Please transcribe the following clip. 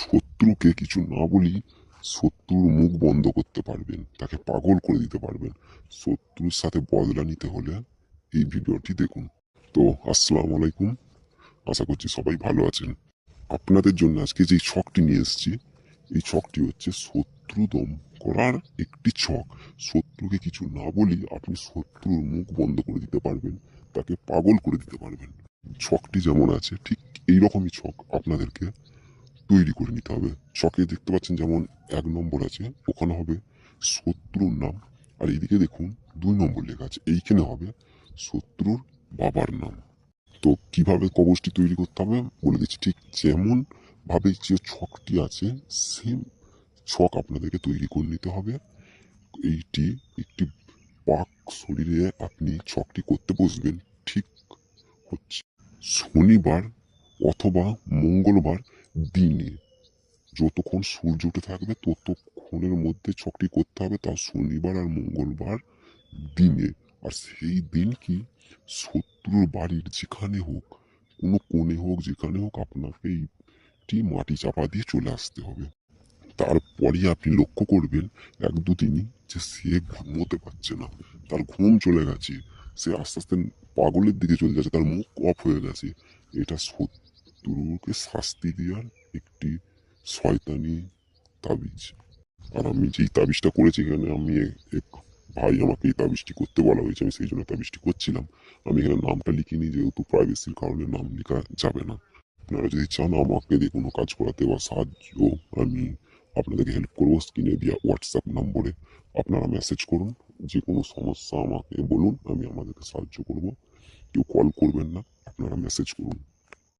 শত্রুকে কিছু না বলি শত্রুর মুখ বন্ধ করতে পারবেন, তাকে পাগল করে দিতে পারবেন। শত্রুর সাথে বদলা নিতে হলে এই ভিডিওটি দেখুন। তো আসসালামু আলাইকুম, আশা করছি সবাই ভালো আছেন। আপনাদের জন্য আজকে যে ছকটি নিয়ে এসেছি, এই ছকটি হচ্ছে শত্রু দম করার একটি ছক। শত্রুকে কিছু না বলি আপনি শত্রুর মুখ বন্ধ করে দিতে পারবেন, তাকে পাগল করে দিতে পারবেন। ছকটি যেমন আছে ঠিক এইরকমই ছক আপনাদেরকে তৈরি করে নিতে হবে। ছকে দেখতে পাচ্ছেন যেমন 1 নম্বর আছে, ওখানে হবে শত্রুর নাম। আর এইদিকে দেখুন 2 নম্বর লেখা আছে, এইখানে হবে শত্রুর বাবার নাম। তো কিভাবে কবচটি তৈরি করতে হবে বলে দিচ্ছি। ঠিক যেমন ভাবে যে ছকটি আছে সেম ছক আপনাদেরকে তৈরি করে নিতে হবে। এইটি একটি পাক শরীরে আপনি ছকটি করতে বসবেন ঠিক হচ্ছে শনিবার অথবা মঙ্গলবার দিনে। যতক্ষণ সূর্য উঠে থাকবে ততক্ষণের মধ্যে ছকটি করতে হবে, তা শনিবার আর মঙ্গলবার দিনে। আর সেই দিন কি শত্রুর বাড়ির যেখানে হোক, কোনো কোণে হোক, যেখানে হোক, আপনাকে এইটি মাটি চাপা দিয়ে চলে আসতে হবে। তারপরে আপনি লক্ষ্য করবেন 1-2 দিনই যে সে ঘুমোতে পারছে না, তার ঘুম চলে গেছে, সে আস্তে আস্তে পাগলের দিকে চলে যাচ্ছে, তার মুখ অফ হয়ে গেছে। এটা শত্রুকে শাস্তি দেওয়ার একটি শয়তানি তাবিজ। আর আমি যেই তাবিজটা করেছি, এখানে আমি এক ভাই আমাকে এই তাবিজটি করতে বলা হয়েছে, আমি সেই জন্য তাবিজটি করছিলাম। আমি এখানে নামটা লিখিনি, যেহেতু প্রাইভেসির কারণে নাম লেখা যাবে না। আপনারা যদি চান আমাকে দিয়ে কোনো কাজ করাতে বা সাহায্য, আমি আপনাদেরকে হেল্প করবো। স্ক্রিনে দেওয়া হোয়াটসঅ্যাপ নম্বরে আপনারা মেসেজ করুন, যে কোনো সমস্যা আমাকে বলুন, আমি আমাদেরকে সাহায্য করব। কেউ কল করবেন না, আপনারা মেসেজ করুন।